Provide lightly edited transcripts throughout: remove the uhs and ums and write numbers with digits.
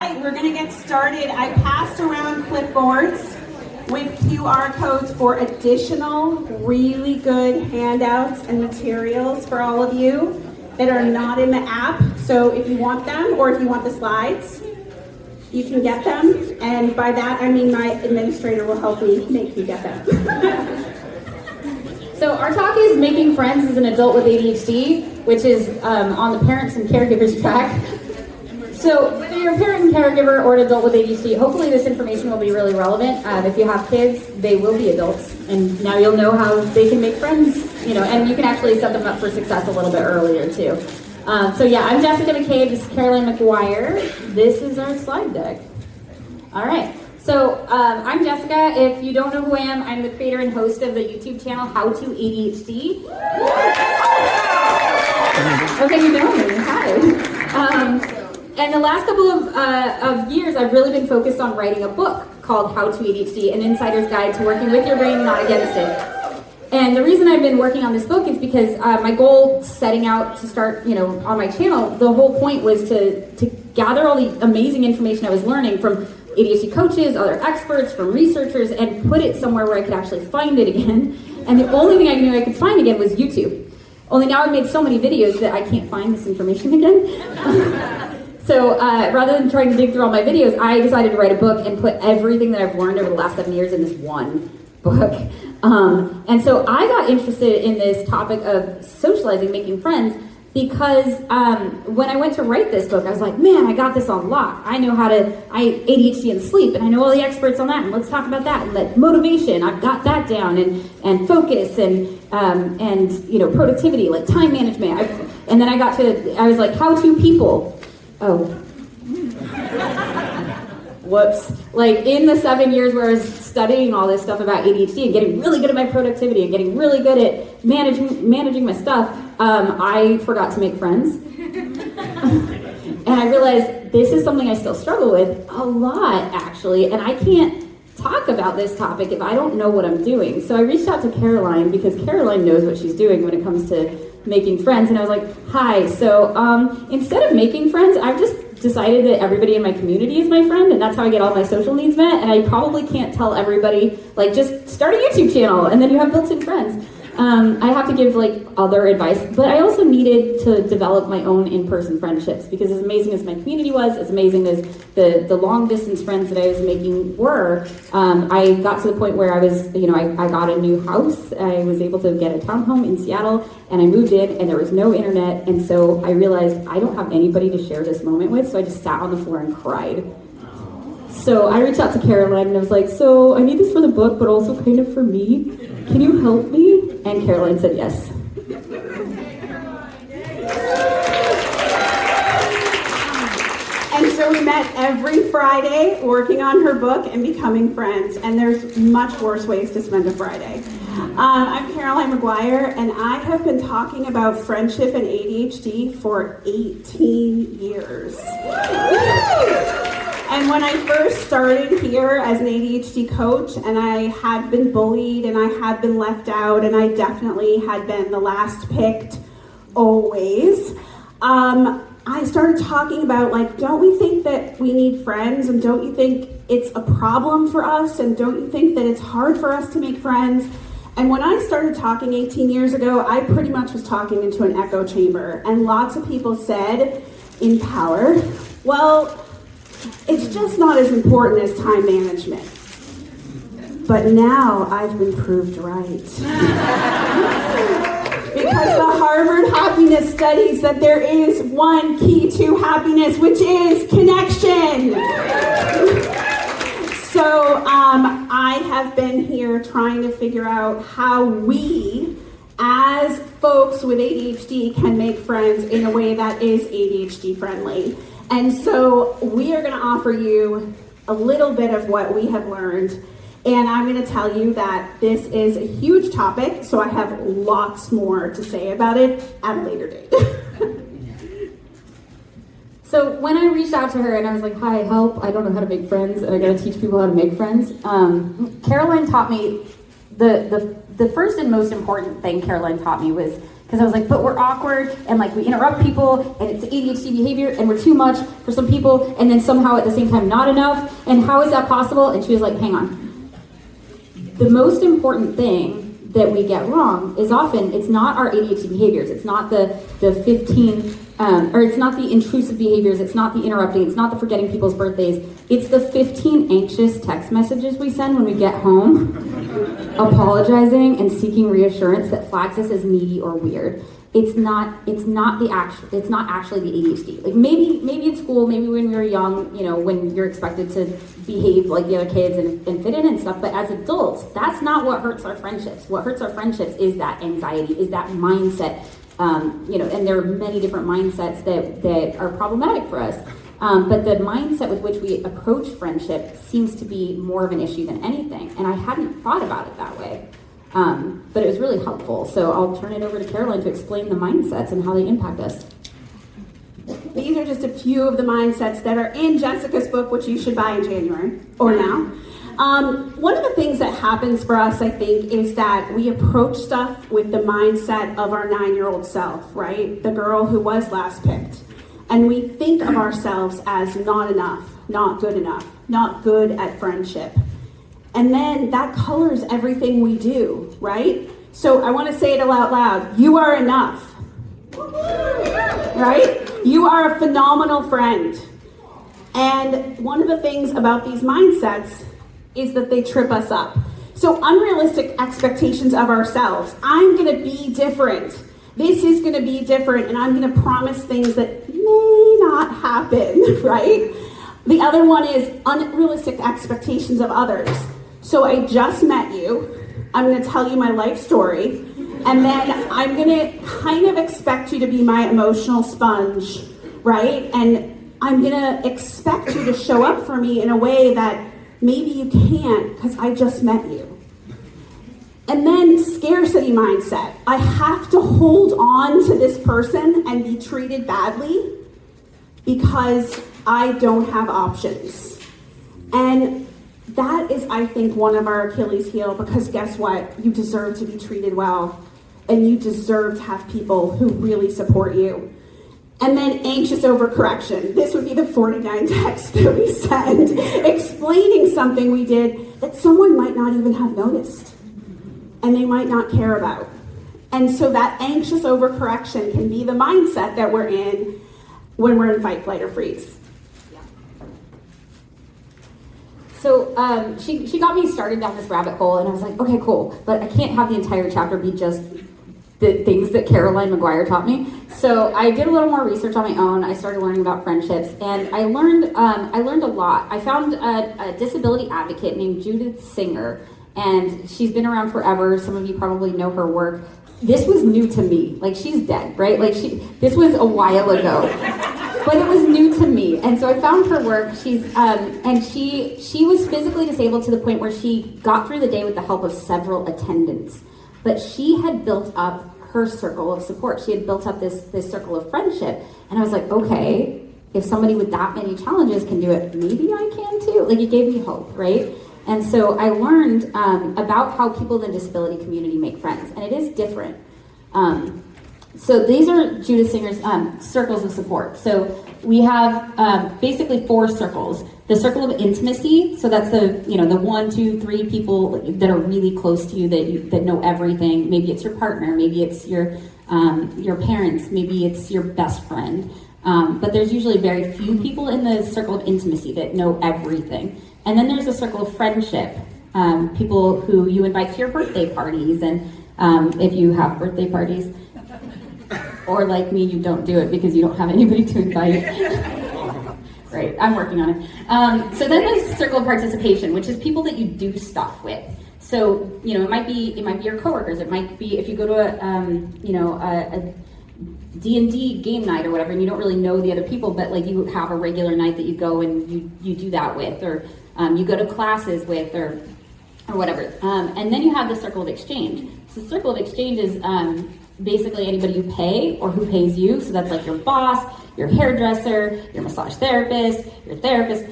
right, we're going to get started. I passed around clipboards with QR codes for additional really good handouts and materials for all of you that are not in the app. So if you want them, or if you want the slides, you can get them. And by that, I mean my administrator will help me make you get them. So our talk is Making Friends as an Adult with ADHD, which is on the parents and caregivers track. So whether you're a parent and caregiver or an adult with ADHD, hopefully this information will be really relevant. If you have kids, they will be adults, and now you'll know how they can make friends, and you can actually set them up for success a little bit earlier too. So yeah, I'm Jessica McCabe, this is Caroline Maguire. This is our slide deck. All right. So I'm Jessica. If you don't know who I am, I'm the creator and host of the YouTube channel How to ADHD. Okay, you know me. Hi. And the last couple of years, I've really been focused on writing a book called How to ADHD, an insider's guide to working with your brain, not against it. And the reason I've been working on this book is because my goal setting out to start, on my channel, the whole point was to gather all the amazing information I was learning from ADHD coaches, other experts, from researchers, and put it somewhere where I could actually find it again. And the only thing I knew I could find again was YouTube. Only now I've made so many videos that I can't find this information again. So rather than trying to dig through all my videos, I decided to write a book and put everything that I've learned over the last 7 years in this one book. And so I got interested in this topic of socializing, making friends, because when I went to write this book, I was like, man, I got this on lock. I know ADHD and sleep, and I know all the experts on that, and let's talk about that. And motivation, I've got that down, and focus, and productivity, like time management. And then I was like, how to people. Oh. Whoops. Like in the 7 years where I was studying all this stuff about ADHD and getting really good at my productivity and getting really good at managing my stuff, I forgot to make friends. And I realized this is something I still struggle with a lot, actually, and I can't talk about this topic if I don't know what I'm doing. So I reached out to Caroline because Caroline knows what she's doing when it comes to making friends, and I was like, hi, so instead of making friends, I've just decided that everybody in my community is my friend, and that's how I get all my social needs met, and I probably can't tell everybody, just start a YouTube channel, and then you have built-in friends. I have to give other advice, but I also needed to develop my own in-person friendships, because as amazing as my community was, as amazing as the long-distance friends that I was making were, I got to the point where I was, I got a new house. I was able to get a townhome in Seattle, and I moved in, and there was no internet, and so I realized I don't have anybody to share this moment with, so I just sat on the floor and cried. So I reached out to Caroline, and I was like, so I need this for the book, but also kind of for me. Can you help me? And Caroline said yes. And so we met every Friday working on her book and becoming friends. And there's much worse ways to spend a Friday. I'm Caroline Maguire, and I have been talking about friendship and ADHD for 18 years. And when I first started here as an ADHD coach, and I had been bullied, and I had been left out, and I definitely had been the last picked always, I started talking about, don't we think that we need friends, and don't you think it's a problem for us, and don't you think that it's hard for us to make friends? And when I started talking 18 years ago, I pretty much was talking into an echo chamber, and lots of people said, in power, well, it's just not as important as time management. But now I've been proved right. Because the Harvard happiness studies that there is one key to happiness, which is connection. So I have been here trying to figure out how we, as folks with ADHD, can make friends in a way that is ADHD friendly. And so we are going to offer you a little bit of what we have learned. And I'm going to tell you that this is a huge topic, so I have lots more to say about it at a later date. So when I reached out to her and I was like, hi, help, I don't know how to make friends, and I got to teach people how to make friends, Caroline taught me, the first and most important thing Caroline taught me was Because I was like, but we're awkward, and like we interrupt people, and it's ADHD behavior, and we're too much for some people, and then somehow at the same time not enough, and how is that possible? And she was like, hang on. The most important thing that we get wrong is often it's not our ADHD behaviors, it's not the 15, or it's not the intrusive behaviors, it's not the interrupting, it's not the forgetting people's birthdays, it's the 15 anxious text messages we send when we get home, apologizing and seeking reassurance that flags us as needy or weird. It's not actually the ADHD. Like maybe at school, maybe when you're young, when you're expected to behave like the other kids and fit in and stuff, but as adults, that's not what hurts our friendships. What hurts our friendships is that anxiety, is that mindset, and there are many different mindsets that are problematic for us. But the mindset with which we approach friendship seems to be more of an issue than anything. And I hadn't thought about it that way. But it was really helpful. So I'll turn it over to Caroline to explain the mindsets and how they impact us. These are just a few of the mindsets that are in Jessica's book, which you should buy in January or now. One of the things that happens for us, I think, is that we approach stuff with the mindset of our 9-year-old self, right? The girl who was last picked. And we think of ourselves as not enough, not good enough, not good at friendship. And then that colors everything we do, right? So I want to say it out loud. You are enough, right? You are a phenomenal friend. And one of the things about these mindsets is that they trip us up. So unrealistic expectations of ourselves. I'm going to be different. This is going to be different, and I'm going to promise things that may not happen, right? The other one is unrealistic expectations of others. So I just met you. I'm going to tell you my life story, and then I'm going to kind of expect you to be my emotional sponge, right? And I'm going to expect you to show up for me in a way that maybe you can't because I just met you. And then scarcity mindset. I have to hold on to this person and be treated badly because I don't have options. And that is, I think, one of our Achilles heel, because guess what? You deserve to be treated well, and you deserve to have people who really support you. And then anxious overcorrection. This would be the 49 texts that we send, explaining something we did that someone might not even have noticed, and they might not care about. And so that anxious overcorrection can be the mindset that we're in when we're in fight, flight, or freeze. So she got me started down this rabbit hole, and I was like, okay, cool, but I can't have the entire chapter be just the things that Caroline Maguire taught me. So I did a little more research on my own. I started learning about friendships, and I learned a lot. I found a disability advocate named Judith Singer, and she's been around forever. Some of you probably know her work. This was new to me. Like, she's dead, right? Like, this was a while ago. But it was new to me, and so I found her work. She was physically disabled to the point where she got through the day with the help of several attendants. But she had built up her circle of support. She had built up this circle of friendship, and I was like, okay, if somebody with that many challenges can do it, maybe I can too. Like, it gave me hope, right? And so I learned about how people in the disability community make friends, and it is different. So these are Judith Singer's circles of support. So we have basically 4 circles. The circle of intimacy, so that's the 1, 2, 3 people that are really close to you that know everything. Maybe it's your partner, maybe it's your parents, maybe it's your best friend. But there's usually very few people in the circle of intimacy that know everything. And then there's a circle of friendship, people who you invite to your birthday parties, and if you have birthday parties. Or like me, you don't do it because you don't have anybody to invite. Right, I'm working on it. So then there's circle of participation, which is people that you do stuff with. So, it might be your coworkers. It might be if you go to a D&D game night or whatever, and you don't really know the other people, but like you have a regular night that you go and you do that with, or you go to classes with, or whatever. And then you have the circle of exchange. So the circle of exchange is basically anybody you pay or who pays you. So that's like your boss, your hairdresser, your massage therapist, your therapist.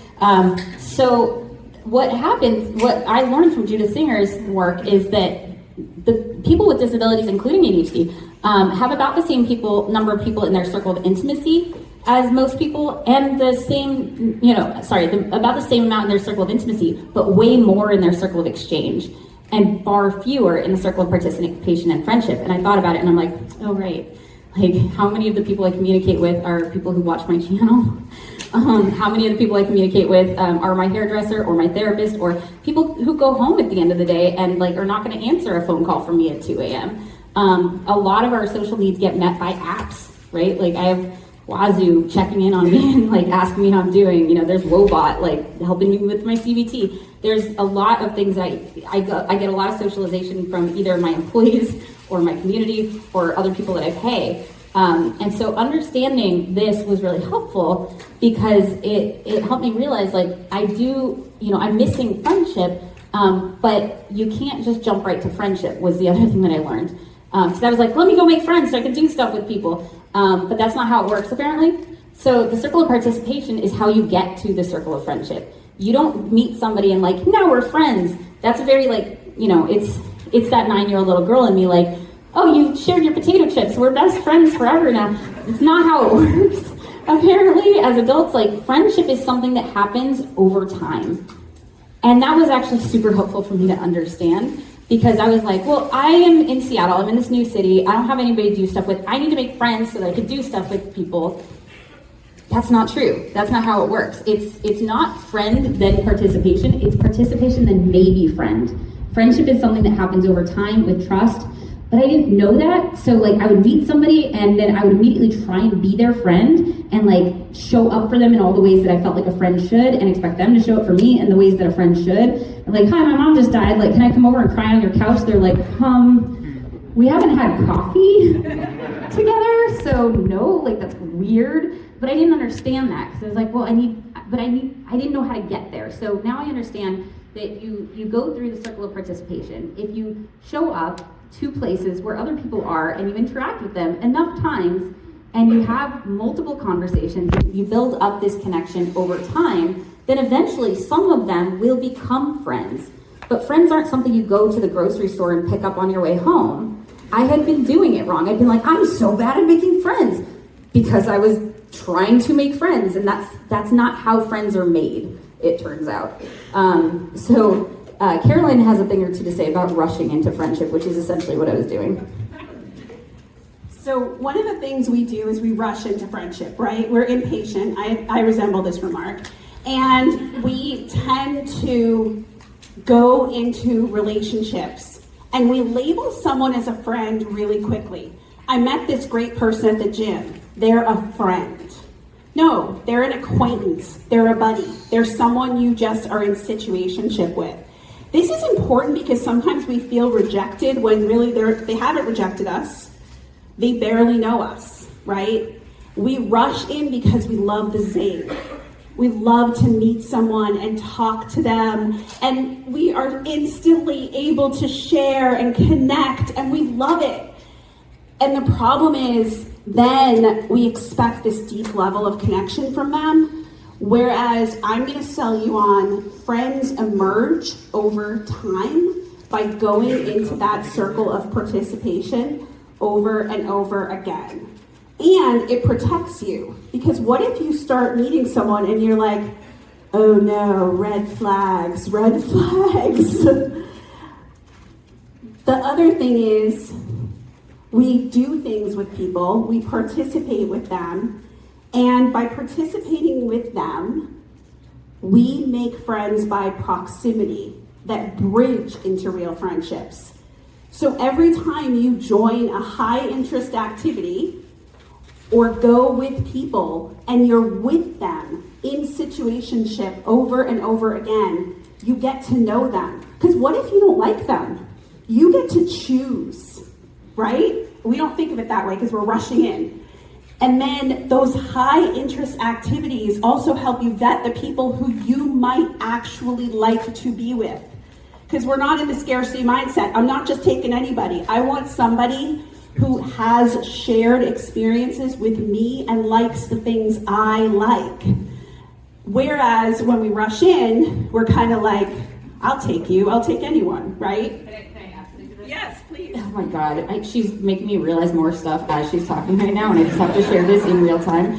So what happens, what I learned from Judith Singer's work is that the people with disabilities, including ADHD, have about the same number of people in their circle of intimacy as most people, and the same, about the same amount in their circle of intimacy, but way more in their circle of exchange, and far fewer in the circle of participation and friendship. And I thought about it, and I'm like, oh right, like how many of the people I communicate with are people who watch my channel? How many of the people I communicate with are my hairdresser or my therapist, or people who go home at the end of the day and like are not going to answer a phone call from me at 2 a.m. A lot of our social needs get met by apps, right? Like I have Wazoo checking in on me and like asking me how I'm doing. There's Wobot like helping me with my CBT. There's a lot of things I get a lot of socialization from either my employees or my community or other people that I pay. And so understanding this was really helpful because it helped me realize like I'm missing friendship, but you can't just jump right to friendship was the other thing that I learned. Because I was like, let me go make friends so I can do stuff with people. But that's not how it works apparently. So the circle of participation is how you get to the circle of friendship. You don't meet somebody and like, now we're friends. That's a very like, it's that 9-year-old little girl in me like, oh, you shared your potato chips. We're best friends forever now. It's not how it works. Apparently, as adults, like friendship is something that happens over time. And that was actually super helpful for me to understand because I was like, well, I am in Seattle. I'm in this new city. I don't have anybody to do stuff with. I need to make friends so that I could do stuff with people. That's not true. That's not how it works. It's not friend, then participation. It's participation, then maybe friend. Friendship is something that happens over time with trust. But I didn't know that, so like I would meet somebody and then I would immediately try and be their friend and like show up for them in all the ways that I felt like a friend should and expect them to show up for me in the ways that a friend should. And like, hi, my mom just died, like, can I come over and cry on your couch? They're like, we haven't had coffee together, so no, like that's weird. But I didn't understand that because I was like, well, I didn't know how to get there. So now I understand that you go through the circle of participation. If you show up to places where other people are and you interact with them enough times and you have multiple conversations, you build up this connection over time, then eventually some of them will become friends. But friends aren't something you go to the grocery store and pick up on your way home. I had been doing it wrong. I'd been like, I'm so bad at making friends because I was trying to make friends, and that's not how friends are made, it turns out. Caroline has a thing or two to say about rushing into friendship, which is essentially what I was doing. So one of the things we do is we rush into friendship, right? We're impatient. I resemble this remark. And we tend to go into relationships and we label someone as a friend really quickly. I met this great person at the gym. They're a friend. No, they're an acquaintance. They're a buddy. They're someone you just are in situationship with. This is important because sometimes we feel rejected when really they haven't rejected us. They barely know us, right? We rush in because we love the zing. We love to meet someone and talk to them, and we are instantly able to share and connect, and we love it. And the problem is, then we expect this deep level of connection from them, whereas I'm going to sell you on friends emerge over time by going into that circle of participation over and over again. And it protects you, because what if you start meeting someone and you're like, oh no, red flags, red flags. The other thing is, we do things with people, we participate with them, and by participating with them, we make friends by proximity that bridge into real friendships. So every time you join a high interest activity or go with people and you're with them in situationship over and over again, you get to know them. Because what if you don't like them? You get to choose, right? We don't think of it that way because we're rushing in. And then those high interest activities also help you vet the people who you might actually like to be with. Because we're not in the scarcity mindset. I'm not just taking anybody. I want somebody who has shared experiences with me and likes the things I like. Whereas when we rush in, we're kind of like, I'll take you, I'll take anyone, right? Can I ask you this? Yes, please. please. Oh my God, she's making me realize more stuff as she's talking right now, and I just have to share this in real time.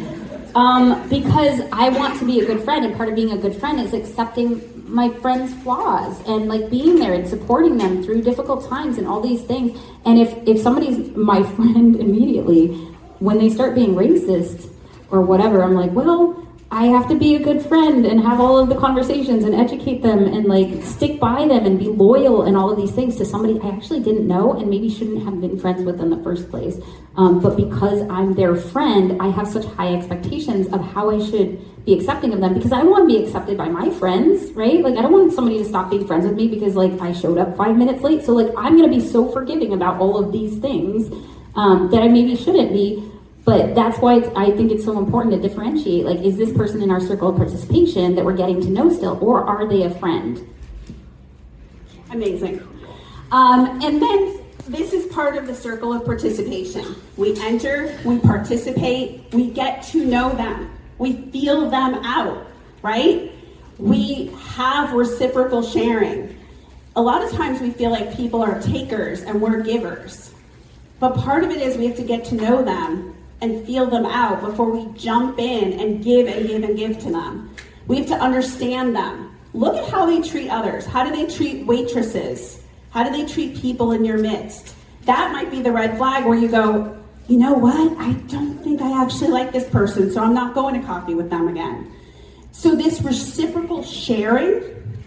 Because I want to be a good friend, and part of being a good friend is accepting my friends' flaws and like being there and supporting them through difficult times and all these things. And if somebody's my friend immediately, when they start being racist or whatever, I'm like, well, I have to be a good friend and have all of the conversations and educate them and like stick by them and be loyal and all of these things to somebody I actually didn't know and maybe shouldn't have been friends with in the first place. But because I'm their friend, I have such high expectations of how I should be accepting of them, because I want to be accepted by my friends, right? Like I don't want somebody to stop being friends with me because like I showed up 5 minutes late. So like I'm going to be so forgiving about all of these things that I maybe shouldn't be. But that's why I think it's so important to differentiate. Like, is this person in our circle of participation that we're getting to know still, or are they a friend? Amazing. And then this is part of the circle of participation. We enter, we participate, we get to know them, we feel them out, right? We have reciprocal sharing. A lot of times we feel like people are takers and we're givers. But part of it is we have to get to know them and feel them out before we jump in and give and give and give to them. We have to understand them. Look at how they treat others. How do they treat waitresses? How do they treat people in your midst? That might be the red flag where you go, you know what? I don't think I actually like this person, so I'm not going to coffee with them again. So this reciprocal sharing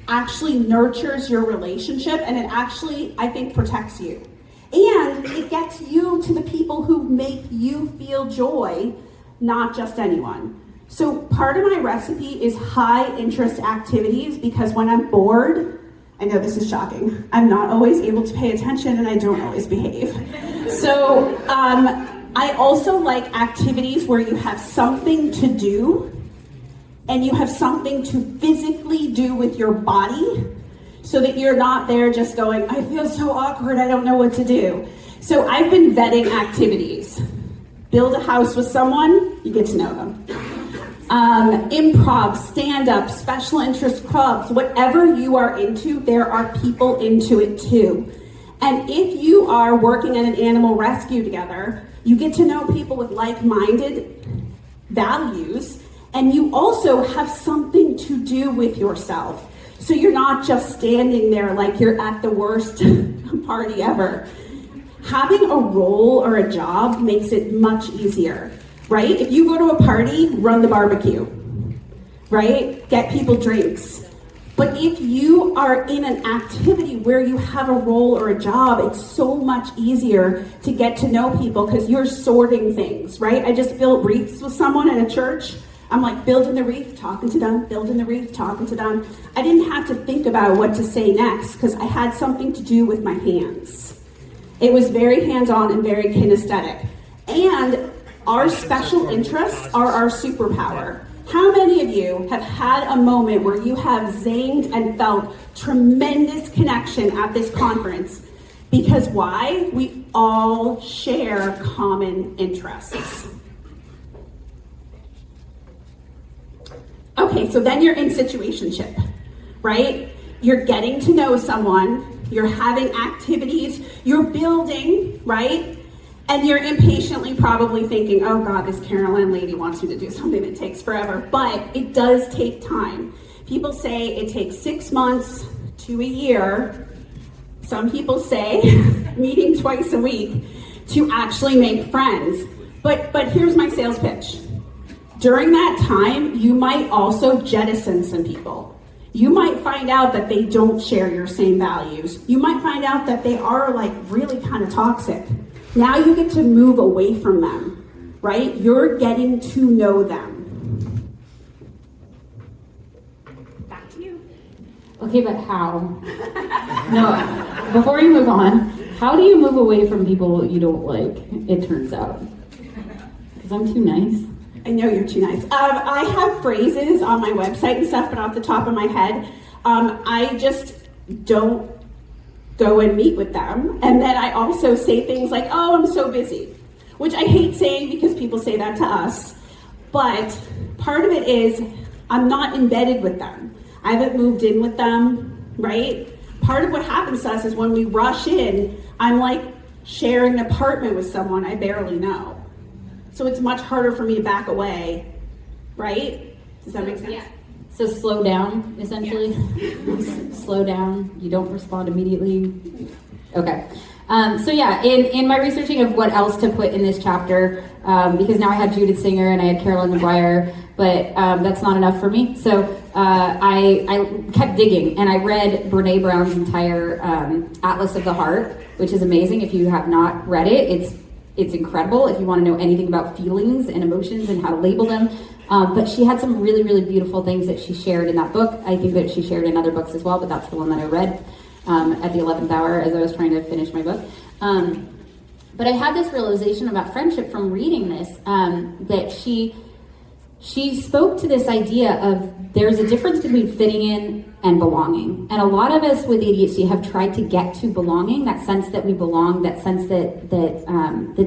actually nurtures your relationship, and it actually, I think, protects you. And it gets you to the people who make you feel joy, not just anyone. So part of my recipe is high interest activities, because when I'm bored, I know this is shocking, I'm not always able to pay attention and I don't always behave. So I also like activities where you have something to do and you have something to physically do with your body, so that you're not there just going, I feel so awkward, I don't know what to do. So I've been vetting activities. Build a house with someone, you get to know them. Improv, stand-up, special interest clubs, whatever you are into, there are people into it too. And if you are working at an animal rescue together, you get to know people with like-minded values, and you also have something to do with yourself. So you're not just standing there like you're at the worst party ever. Having a role or a job makes it much easier, right? If you go to a party, run the barbecue, right? Get people drinks. But if you are in an activity where you have a role or a job, it's so much easier to get to know people because you're sorting things, right? I just built wreaths with someone in a church. I'm like building the wreath, talking to them, building the wreath, talking to them. I didn't have to think about what to say next because I had something to do with my hands. It was very hands-on and very kinesthetic. And our special interests are our superpower. How many of you have had a moment where you have zinged and felt tremendous connection at this conference? Because why? We all share common interests. Okay, so then you're in situationship, right? You're getting to know someone, you're having activities, you're building, right? And you're impatiently probably thinking, oh God, this Carolyn lady wants me to do something that takes forever. But it does take time. People say it takes 6 months to a year. Some people say meeting twice a week to actually make friends. But here's my sales pitch. During that time, you might also jettison some people. You might find out that they don't share your same values. You might find out that they are like really kind of toxic. Now you get to move away from them, right? You're getting to know them. Back to you. Okay, but how? No, before you move on, how do you move away from people you don't like, it turns out? Because I'm too nice. I know you're too nice. I have phrases on my website and stuff, but off the top of my head, I just don't go and meet with them. And then I also say things like, oh, I'm so busy, which I hate saying because people say that to us. But part of it is I'm not embedded with them. I haven't moved in with them, right? part of what happens to us is when we rush in, I'm like sharing an apartment with someone I barely know. So it's much harder for me to back away, right? Does that make sense? Yeah. So slow down, essentially. Yeah. Slow down. You don't respond immediately. Okay. So yeah, in my researching of what else to put in this chapter, because now I had Judith Singer and I had Carolyn Maguire, but that's not enough for me. So I kept digging, and I read Brene Brown's entire Atlas of the Heart, which is amazing. If you have not read it, it's incredible if you want to know anything about feelings and emotions and how to label them. But she had some really, really beautiful things that she shared in that book. I think that she shared in other books as well, but that's the one that I read at the 11th hour as I was trying to finish my book. But I had this realization about friendship from reading this, that she spoke to this idea of there's a difference between fitting in and belonging. And a lot of us with ADHD have tried to get to belonging, that sense that we belong, that sense that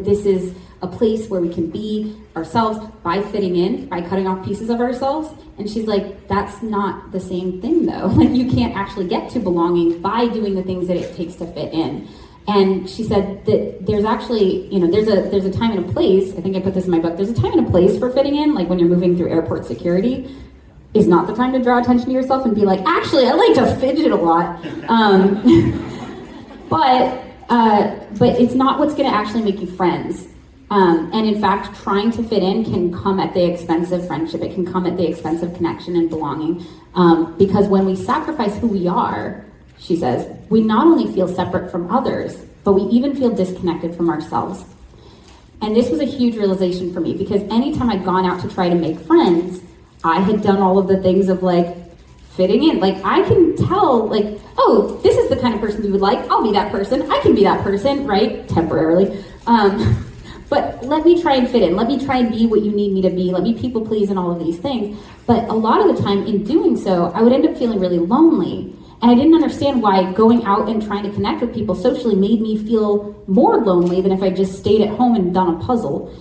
this is a place where we can be ourselves by fitting in, by cutting off pieces of ourselves. And she's like, that's not the same thing though. Like, you can't actually get to belonging by doing the things that it takes to fit in. And she said that there's actually, there's a time and a place. I think I put this in my book. There's a time and a place for fitting in. Like when you're moving through airport security, is not the time to draw attention to yourself and be like, actually, I like to fidget a lot. But it's not what's going to actually make you friends. And in fact, trying to fit in can come at the expense of friendship. It can come at the expense of connection and belonging. Because when we sacrifice who we are, she says, we not only feel separate from others, but we even feel disconnected from ourselves. And this was a huge realization for me, because anytime I'd gone out to try to make friends, I had done all of the things of like fitting in. Like I can tell, like, oh, this is the kind of person you would like. I'll be that person. I can be that person, right? Temporarily. But let me try and fit in. Let me try and be what you need me to be. Let me people please and all of these things. But a lot of the time in doing so, I would end up feeling really lonely. And I didn't understand why going out and trying to connect with people socially made me feel more lonely than if I just stayed at home and done a puzzle.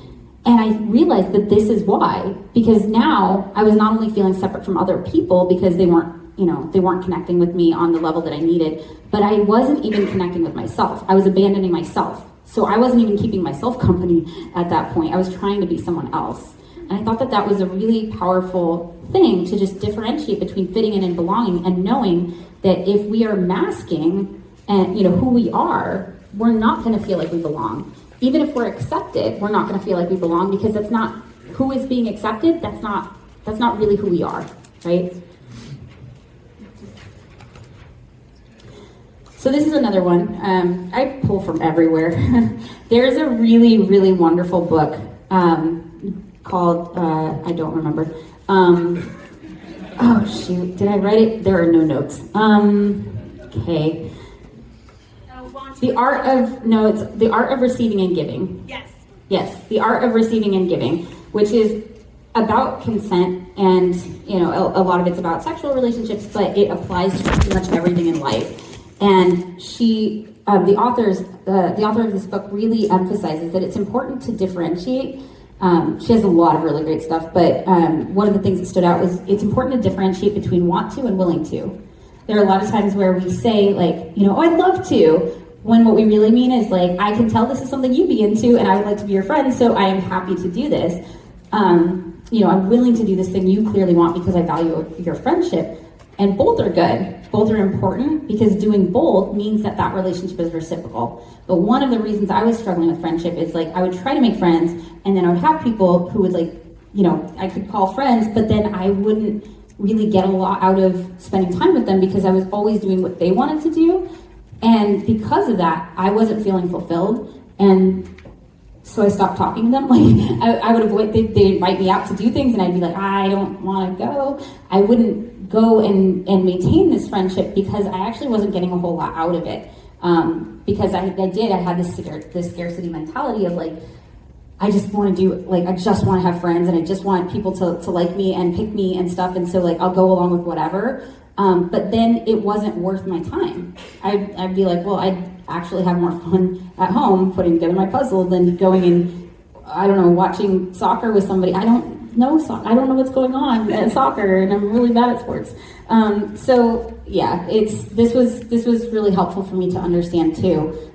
And I realized that this is why, because now I was not only feeling separate from other people because they weren't connecting with me on the level that I needed, but I wasn't even connecting with myself. I was abandoning myself. So I wasn't even keeping myself company at that point. I was trying to be someone else. And I thought that that was a really powerful thing to just differentiate between fitting in and belonging, and knowing that if we are masking and who we are, we're not going to feel like we belong. Even if we're accepted, we're not going to feel like we belong, because that's not who is being accepted. That's not really who we are, right? So this is another one. I pull from everywhere. There's a really, really wonderful book called, I don't remember. Oh shoot, did I write it? There are no notes. Okay. The Art of Receiving and Giving. Yes, The Art of Receiving and Giving, which is about consent, and a lot of it's about sexual relationships, but it applies to pretty much everything in life. And she, the author of this book really emphasizes that it's important to differentiate. She has a lot of really great stuff, but one of the things that stood out was it's important to differentiate between want to and willing to. There are a lot of times where we say like, oh, I'd love to, when what we really mean is like, I can tell this is something you'd be into and I would like to be your friend, so I am happy to do this. I'm willing to do this thing you clearly want because I value your friendship. And both are good. Both are important, because doing both means that that relationship is reciprocal. But one of the reasons I was struggling with friendship is like I would try to make friends, and then I would have people who would I could call friends, but then I wouldn't really get a lot out of spending time with them because I was always doing what they wanted to do. And because of that, I wasn't feeling fulfilled. And so I stopped talking to them. Like I would avoid, they'd invite me out to do things and I'd be like, I don't want to go. I wouldn't go and maintain this friendship because I actually wasn't getting a whole lot out of it. Because I had this scarcity mentality of like, I just want to have friends, and I just want people to like me and pick me and stuff. And so like, I'll go along with whatever. But then it wasn't worth my time. I'd be like, well, I'd actually have more fun at home putting together my puzzle than going and, I don't know, watching soccer with somebody. no soccer. I don't know what's going on at soccer, and I'm really bad at sports. So yeah, this was really helpful for me to understand too.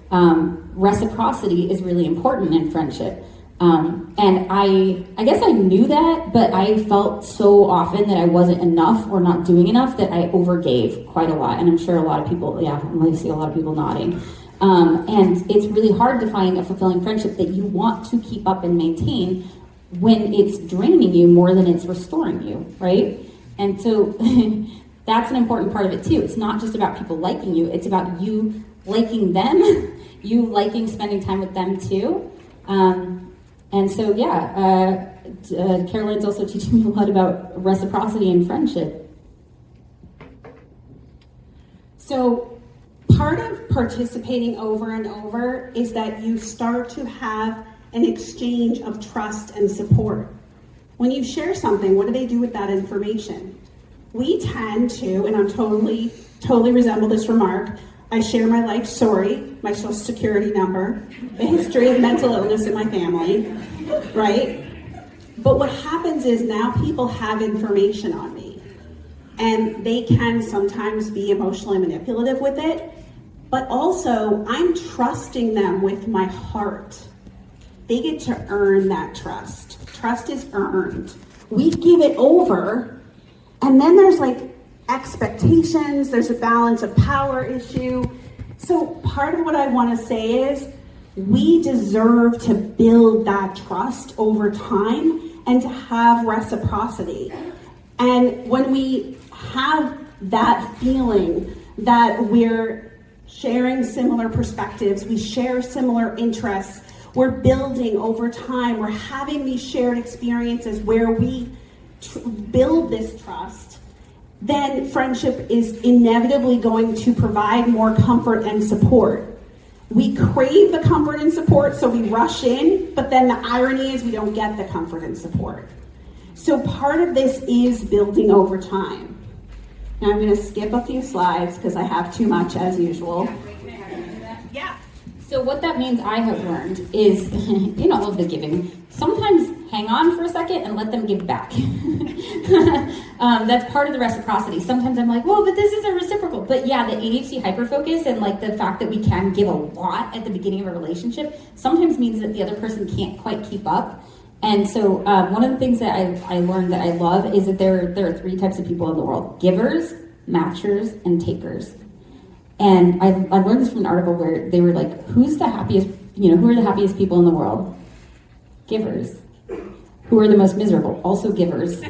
Reciprocity is really important in friendship. And I guess I knew that, but I felt so often that I wasn't enough or not doing enough that I overgave quite a lot. And I'm sure a lot of people, I see a lot of people nodding. And it's really hard to find a fulfilling friendship that you want to keep up and maintain when it's draining you more than it's restoring you, right? And so that's an important part of it too. It's not just about people liking you, it's about you liking them, you liking spending time with them too. And so, Caroline's also teaching me a lot about reciprocity and friendship. So part of participating over and over is that you start to have an exchange of trust and support. When you share something, what do they do with that information? We tend to, and I'm totally resemble this remark, I share my life story, my social security number, the history of mental illness in my family, right? But what happens is now people have information on me, and they can sometimes be emotionally manipulative with it, but also I'm trusting them with my heart. They get to earn that trust. Trust is earned. We give it over, and then there's like expectations, there's a balance of power issue. So part of what I want to say is we deserve to build that trust over time and to have reciprocity. And when we have that feeling that we're sharing similar perspectives, we share similar interests, we're building over time, we're having these shared experiences where we build this trust, then friendship is inevitably going to provide more comfort and support. We crave the comfort and support, so we rush in, but then the irony is we don't get the comfort and support. So part of this is building over time. Now I'm going to skip a few slides because I have too much as usual. Yeah. So what that means I have learned is, in all of the giving, sometimes hang on for a second and let them give back. That's part of the reciprocity. Sometimes I'm like, whoa, but this isn't reciprocal. But yeah, the ADHD hyperfocus and like the fact that we can give a lot at the beginning of a relationship sometimes means that the other person can't quite keep up. And so one of the things that I learned that I love is that there are three types of people in the world: givers, matchers, and takers. And I learned this from an article where they were like, who are the happiest people in the world? Givers. Who are the most miserable? Also givers.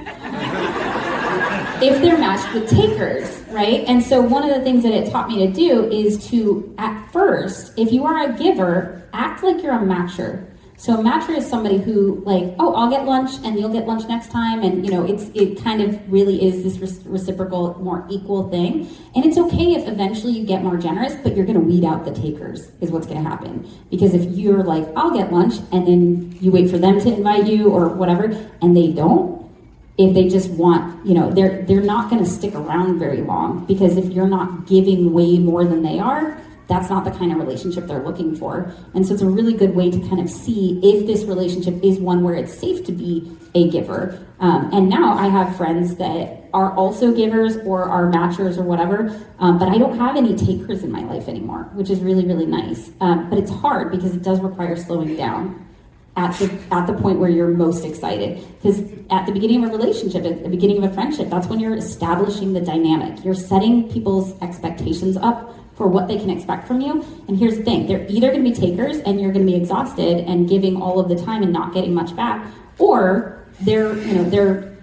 If they're matched with takers, right? And so one of the things that it taught me to do is to, at first, if you are a giver, act like you're a matcher. So a matcher is somebody who, like, oh, I'll get lunch and you'll get lunch next time, and it kind of really is this reciprocal, more equal thing. And it's okay if eventually you get more generous, but you're going to weed out the takers is what's going to happen. Because if you're like, I'll get lunch, and then you wait for them to invite you or whatever, and they don't, if they just want, they're not going to stick around very long, because if you're not giving way more than they are, that's not the kind of relationship they're looking for. And so it's a really good way to kind of see if this relationship is one where it's safe to be a giver. And now I have friends that are also givers or are matchers or whatever, but I don't have any takers in my life anymore, which is really, really nice. But it's hard because it does require slowing down at the point where you're most excited. Because at the beginning of a relationship, at the beginning of a friendship, that's when you're establishing the dynamic. You're setting people's expectations up for what they can expect from you. And here's the thing, they're either going to be takers and you're going to be exhausted and giving all of the time and not getting much back, or they're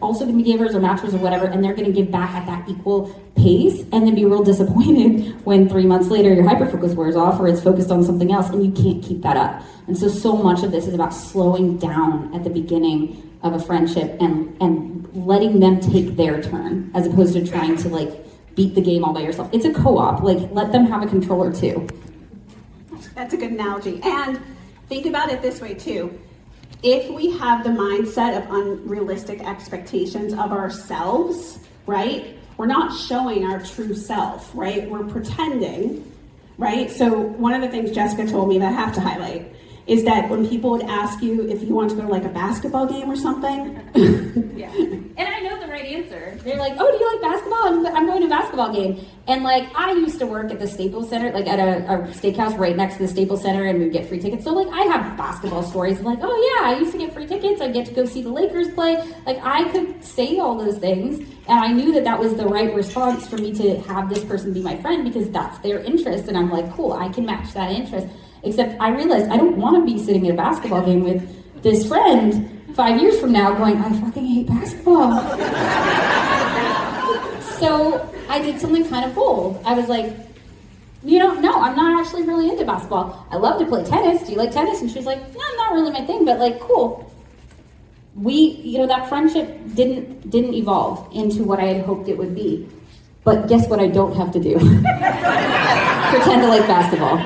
also going to be givers or matchers or whatever, and they're going to give back at that equal pace, and then be real disappointed when 3 months later your hyperfocus wears off or it's focused on something else and you can't keep that up. And so much of this is about slowing down at the beginning of a friendship and letting them take their turn, as opposed to trying to beat the game all by yourself. It's a co-op. Let them have a controller too. That's a good analogy. And think about it this way too. If we have the mindset of unrealistic expectations of ourselves, right? We're not showing our true self, right? We're pretending, right? So one of the things Jessica told me that I have to highlight is that when people would ask you if you want to go to like a basketball game or something. Yeah. And I know the right answer. They're like, oh, do you like basketball? I'm going to a basketball game. And like, I used to work at the Staples Center, like at a steakhouse right next to the Staples Center, and we'd get free tickets. So like, I have basketball stories. Like, oh yeah, I used to get free tickets. I get to go see the Lakers play. Like, I could say all those things. And I knew that that was the right response for me to have this person be my friend, because that's their interest. And I'm like, cool, I can match that interest. Except I realized I don't want to be sitting at a basketball game with this friend 5 years from now going, I fucking hate basketball. So I did something kind of bold. I was like, no, I'm not actually really into basketball. I love to play tennis. Do you like tennis? And she was like, no, not really my thing, but like, cool. That friendship didn't evolve into what I had hoped it would be. But guess what I don't have to do? Pretend to like basketball.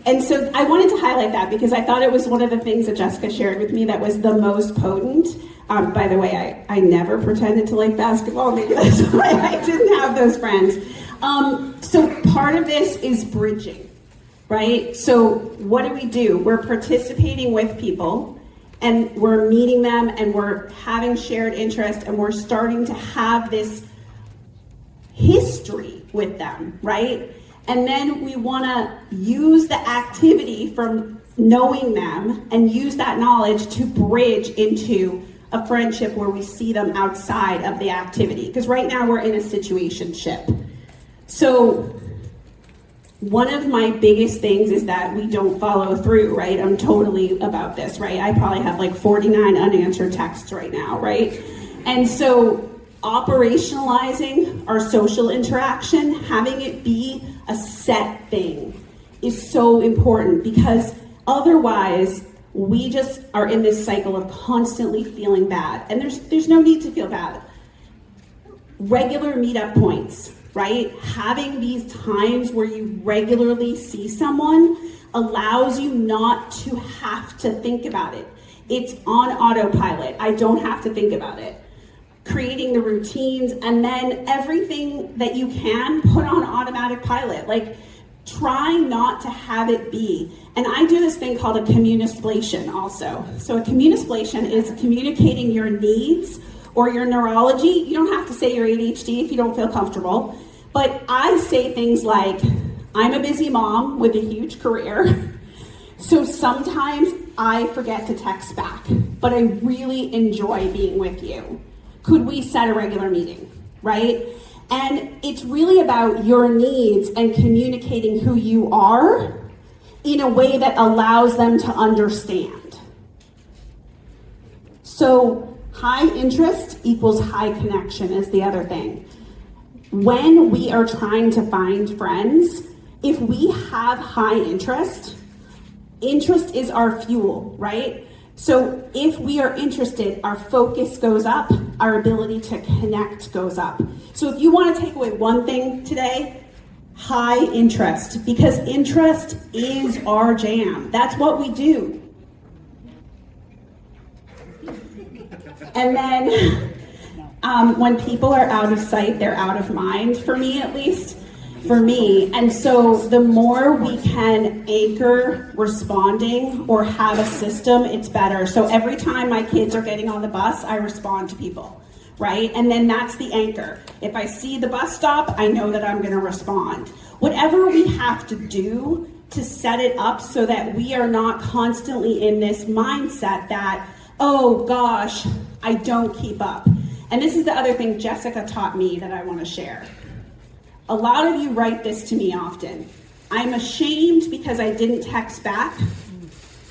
And so I wanted to highlight that because I thought it was one of the things that Jessica shared with me that was the most potent. By the way, I never pretended to like basketball. Maybe that's why I didn't have those friends. So part of this is bridging, right? So what do? We're participating with people, and we're meeting them, and we're having shared interest, and we're starting to have this history with them, right? And then we want to use the activity from knowing them and use that knowledge to bridge into a friendship where we see them outside of the activity. Because right now we're in a situationship. So one of my biggest things is that we don't follow through, right? I'm totally about this, right? I probably have like 49 unanswered texts right now, right? And so operationalizing our social interaction, having it be a set thing, is so important, because otherwise we just are in this cycle of constantly feeling bad, and there's no need to feel bad. Regular meetup points, right? Having these times where you regularly see someone allows you not to have to think about it. It's on autopilot. I don't have to think about it. Creating the routines, and then everything that you can put on automatic pilot. Like, try not to have it be. And I do this thing called a communisplation also. So a communisplation is communicating your needs or your neurology. You don't have to say your ADHD if you don't feel comfortable. But I say things like, I'm a busy mom with a huge career. So sometimes I forget to text back, but I really enjoy being with you. Could we set a regular meeting, right? And it's really about your needs and communicating who you are in a way that allows them to understand. So high interest equals high connection is the other thing. When we are trying to find friends, if we have high interest is our fuel, right? So if we are interested, our focus goes up, our ability to connect goes up. So if you want to take away one thing today, high interest, because interest is our jam. That's what we do. And then when people are out of sight, they're out of mind, for me at least. For me. And so the more we can anchor responding or have a system, it's better. So every time my kids are getting on the bus, I respond to people, right? And then that's the anchor. If I see the bus stop, I know that I'm going to respond. Whatever we have to do to set it up so that we are not constantly in this mindset that, oh gosh, I don't keep up. And this is the other thing Jessica taught me that I want to share. A lot of you write this to me often. I'm ashamed because I didn't text back,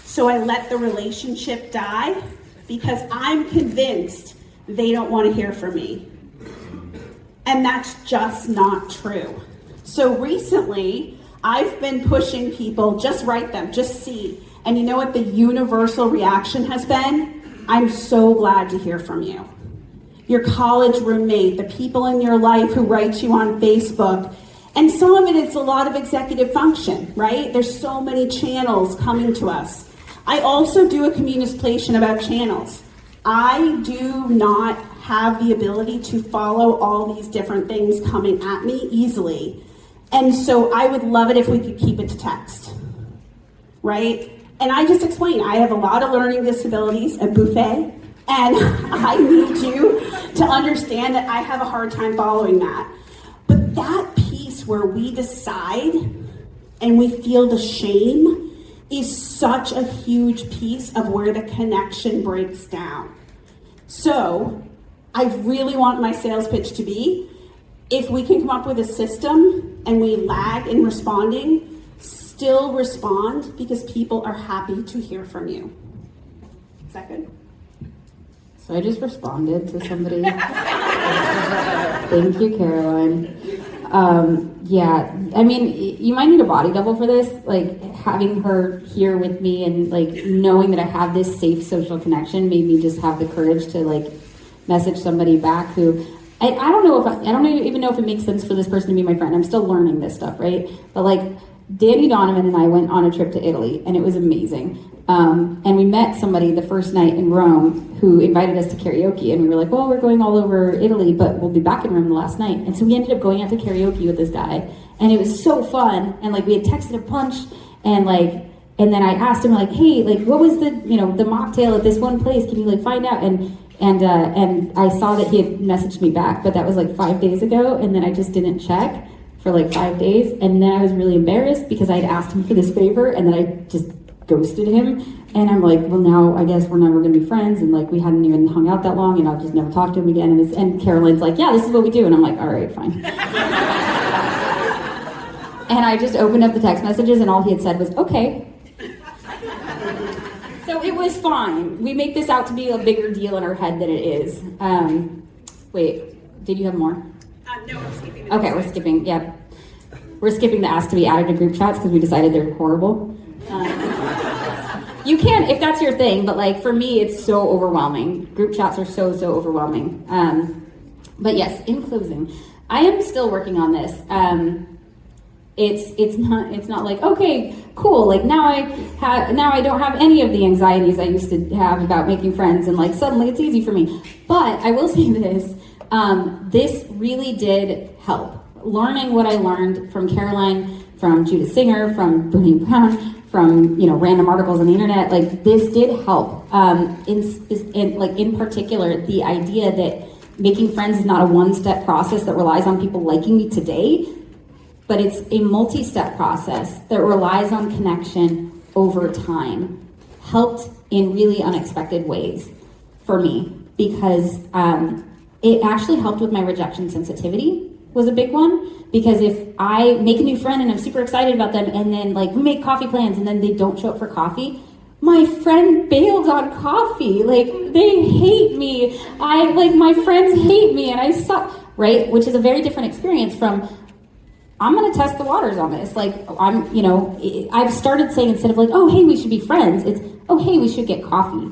so I let the relationship die because I'm convinced they don't want to hear from me. And that's just not true. So recently, I've been pushing people, just write them, just see. And you know what the universal reaction has been? I'm so glad to hear from you. Your college roommate, the people in your life who write you on Facebook. And some of it is a lot of executive function, right? There's so many channels coming to us. I also do a communisplation about channels. I do not have the ability to follow all these different things coming at me easily. And so I would love it if we could keep it to text, right? And I just explained, I have a lot of learning disabilities, a buffet, and I need you to understand that I have a hard time following that. But that piece where we decide and we feel the shame is such a huge piece of where the connection breaks down. So I really want my sales pitch to be, if we can come up with a system and we lag in responding, still respond because people are happy to hear from you. Is that good? So I just responded to somebody. Thank you, Caroline. Yeah, I mean, you might need a body double for this, like having her here with me and like knowing that I have this safe social connection made me just have the courage to like message somebody back who, I don't know if, I don't even know if it makes sense for this person to be my friend. I'm still learning this stuff, right? But like Danny Donovan and I went on a trip to Italy and it was amazing. And we met somebody the first night in Rome who invited us to karaoke, and we were like, well, we're going all over Italy, but we'll be back in Rome the last night. And so we ended up going out to karaoke with this guy, and it was so fun. And like we had texted a bunch, and then I asked him like, hey, like what was the mocktail at this one place? Can you like find out? And I saw that he had messaged me back, but that was like 5 days ago, and then I just didn't check for like 5 days, and then I was really embarrassed because I had asked him for this favor, and then I just ghosted him, and I'm like, well, now I guess we're never gonna be friends, and like we hadn't even hung out that long, and I'll just never talk to him again. And Caroline's like, yeah, this is what we do, and I'm like, all right, fine. And I just opened up the text messages, and all he had said was, okay. So it was fine. We make this out to be a bigger deal in our head than it is. Wait, did you have more? No, I'm skipping. Okay, we're skipping, yeah. We're skipping the ask to be added to group chats because we decided they're horrible. You can, if that's your thing, but like for me, it's so overwhelming. Group chats are so overwhelming. But yes, in closing, I am still working on this. It's not like, okay, cool, like now I don't have any of the anxieties I used to have about making friends, and like suddenly it's easy for me. But I will say this, this really did help. Learning what I learned from Caroline, from Judith Singer, from Brene Brown, from random articles on the internet, like this did help. In particular, the idea that making friends is not a one-step process that relies on people liking me today, but it's a multi-step process that relies on connection over time. Helped in really unexpected ways for me because it actually helped with my rejection sensitivity. Was a big one, because if I make a new friend and I'm super excited about them, and then like we make coffee plans and then they don't show up for coffee, my friend bailed on coffee. Like they hate me. My friends hate me and I suck, right? Which is a very different experience from, I'm gonna test the waters on this. Like I've started saying, instead of like, oh, hey, we should be friends, it's, oh, hey, we should get coffee.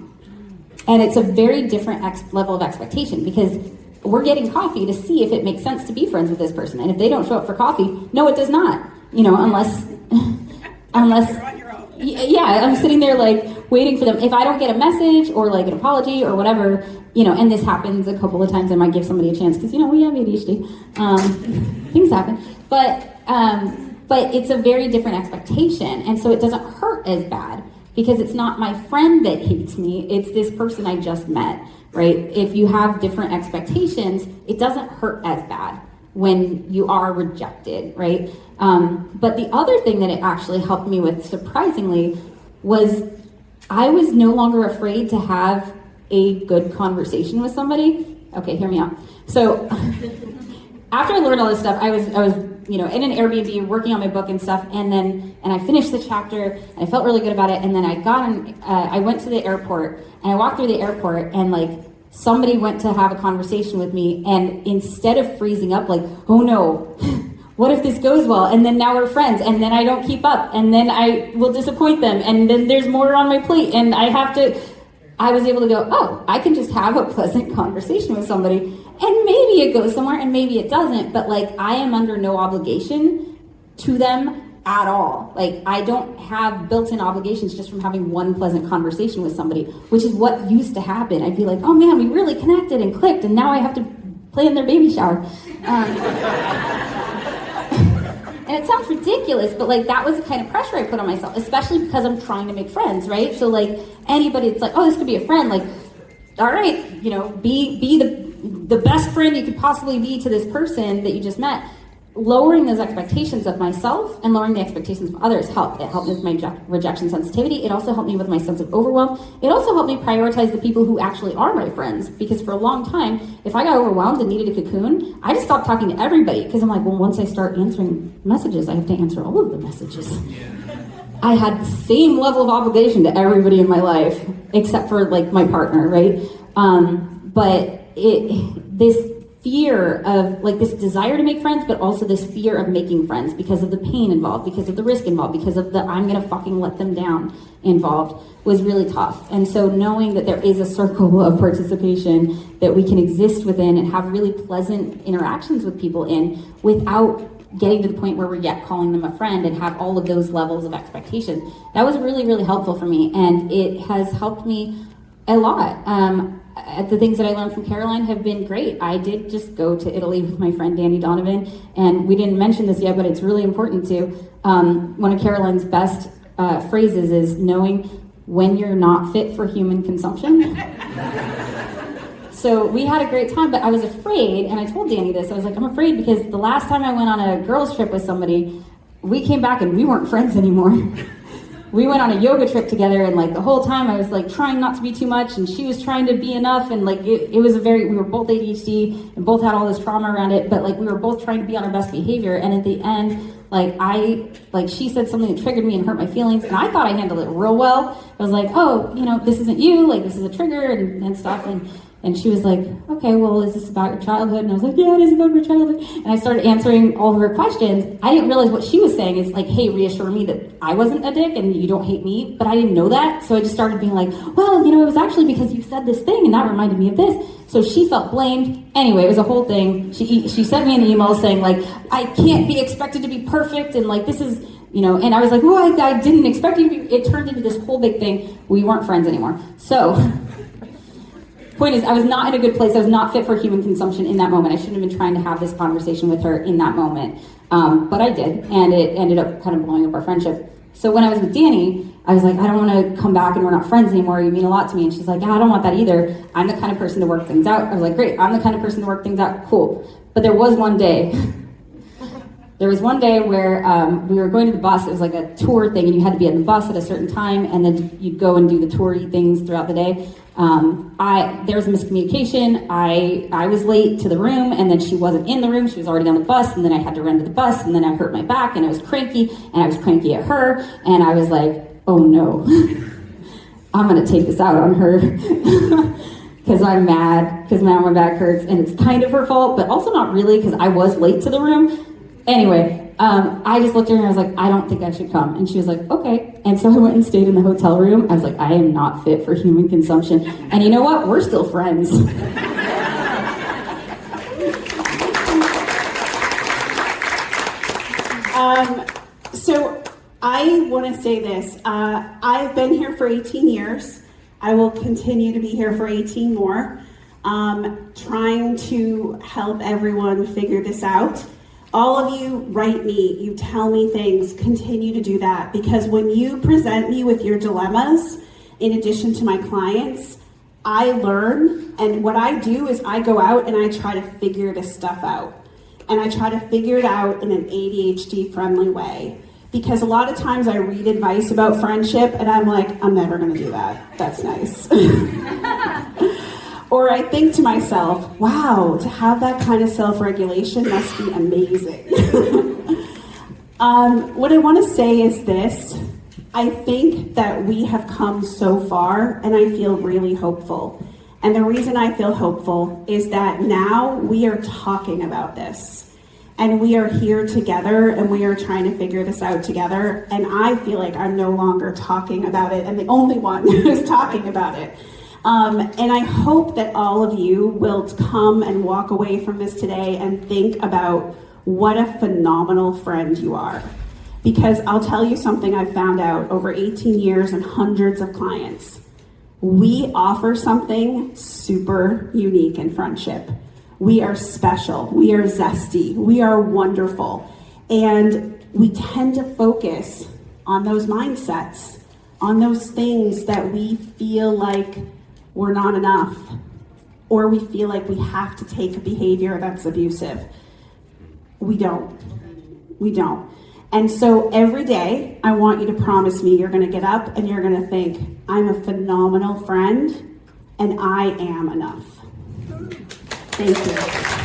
And it's a very different level of expectation, because we're getting coffee to see if it makes sense to be friends with this person. And if they don't show up for coffee, no, it does not. Unless, You're on your own. Yeah, I'm sitting there like waiting for them. If I don't get a message or like an apology or whatever, and this happens a couple of times, I might give somebody a chance because, we have ADHD. Things happen. But it's a very different expectation. And so it doesn't hurt as bad because it's not my friend that hates me. It's this person I just met. Right? If you have different expectations, it doesn't hurt as bad when you are rejected, right? But the other thing that it actually helped me with, surprisingly, was I was no longer afraid to have a good conversation with somebody. Okay, hear me out. So after I learned all this stuff, I was in an Airbnb working on my book and stuff, and I finished the chapter, and I felt really good about it, and then I went to the airport, and I walked through the airport, and like somebody went to have a conversation with me, and instead of freezing up like, oh no, what if this goes well, and then now we're friends, and then I don't keep up, and then I will disappoint them, and then there's more on my plate, and I was able to go, oh, I can just have a pleasant conversation with somebody, and maybe it goes somewhere, and maybe it doesn't, but like I am under no obligation to them at all. Like I don't have built-in obligations just from having one pleasant conversation with somebody, which is what used to happen. I'd be like, oh man, we really connected and clicked, and now I have to plan their baby shower. And And it sounds ridiculous, but like that was the kind of pressure I put on myself, especially because I'm trying to make friends, right? So like anybody, it's like, oh, this could be a friend. Like, all right, you know, be the best friend you could possibly be to this person that you just met. Lowering those expectations of myself and lowering the expectations of others helped. It helped me with my rejection sensitivity. It also helped me with my sense of overwhelm. It also helped me prioritize the people who actually are my friends, because for a long time, if I got overwhelmed and needed a cocoon, I just stopped talking to everybody, because I'm like, well, once I start answering messages, I have to answer all of the messages. I had the same level of obligation to everybody in my life, except for like my partner, right? But this fear of like this desire to make friends, but also this fear of making friends because of the pain involved, because of the risk involved, because of the I'm gonna fucking let them down involved was really tough. And so knowing that there is a circle of participation that we can exist within and have really pleasant interactions with people in without getting to the point where we're yet calling them a friend and have all of those levels of expectation, that was really, really helpful for me. And it has helped me a lot. The things that I learned from Caroline have been great. I did just go to Italy with my friend Danny Donovan, and we didn't mention this yet, but it's really important to. One of Caroline's best phrases is knowing when you're not fit for human consumption. So we had a great time, but I was afraid, and I told Danny this, I was like, I'm afraid because the last time I went on a girls trip with somebody, we came back and we weren't friends anymore. We went on a yoga trip together, and like the whole time I was like trying not to be too much, and she was trying to be enough, and like it was we were both ADHD and both had all this trauma around it, but like we were both trying to be on our best behavior. And at the end, she said something that triggered me and hurt my feelings, and I thought I handled it real well. I was like, oh, you know, this isn't you, like this is a trigger and stuff. And she was like, okay, well, is this about your childhood? And I was like, yeah, it is about my childhood. And I started answering all of her questions. I didn't realize what she was saying is like, hey, reassure me that I wasn't a dick and you don't hate me. But I didn't know that. So I just started being like, well, you know, it was actually because you said this thing and that reminded me of this. So she felt blamed. Anyway, it was a whole thing. She sent me an email saying like, I can't be expected to be perfect. And like, this is, you know, and I was like, well, I didn't expect you to be. It turned into this whole big thing. We weren't friends anymore. So point is, I was not in a good place. I was not fit for human consumption in that moment. I shouldn't have been trying to have this conversation with her in that moment. But I did, and it ended up kind of blowing up our friendship. So when I was with Danny, I was like, I don't want to come back and we're not friends anymore. You mean a lot to me. And she's like, yeah, I don't want that either. I'm the kind of person to work things out. I was like, great, I'm the kind of person to work things out. Cool. But there was one day. There was one day where we were going to the bus. It was like a tour thing, and you had to be on the bus at a certain time, and then you'd go and do the toury things throughout the day. There was a miscommunication. I was late to the room, and then she wasn't in the room. She was already on the bus, and then I had to run to the bus, and then I hurt my back, and I was cranky, and I was cranky at her, and I was like, oh no, I'm gonna take this out on her. Because I'm mad, because now my back hurts, and it's kind of her fault, but also not really, because I was late to the room. Anyway, I just looked at her and I was like, I don't think I should come. And she was like, okay. And so I went and stayed in the hotel room. I was like, I am not fit for human consumption. And you know what? We're still friends. So I want to say this. I've been here for 18 years. I will continue to be here for 18 more. Trying to help everyone figure this out. All of you write me, you tell me things, continue to do that, because when you present me with your dilemmas, in addition to my clients, I learn, and what I do is I go out and I try to figure this stuff out. And I try to figure it out in an ADHD-friendly way. Because a lot of times I read advice about friendship and I'm like, I'm never gonna do that. That's nice. Or I think to myself, wow, to have that kind of self-regulation must be amazing. What I want to say is this. I think that we have come so far, and I feel really hopeful. And the reason I feel hopeful is that now we are talking about this. And we are here together, and we are trying to figure this out together. And I feel like I'm no longer talking about it, and the only one who's talking about it. And I hope that all of you will come and walk away from this today and think about what a phenomenal friend you are. Because I'll tell you something I've found out over 18 years and hundreds of clients. We offer something super unique in friendship. We are special. We are zesty. We are wonderful. And we tend to focus on those mindsets, on those things that we feel like we're not enough, or we feel like we have to take a behavior that's abusive. We don't. We don't. And so every day, I want you to promise me you're going to get up and you're going to think, I'm a phenomenal friend and I am enough. Thank you.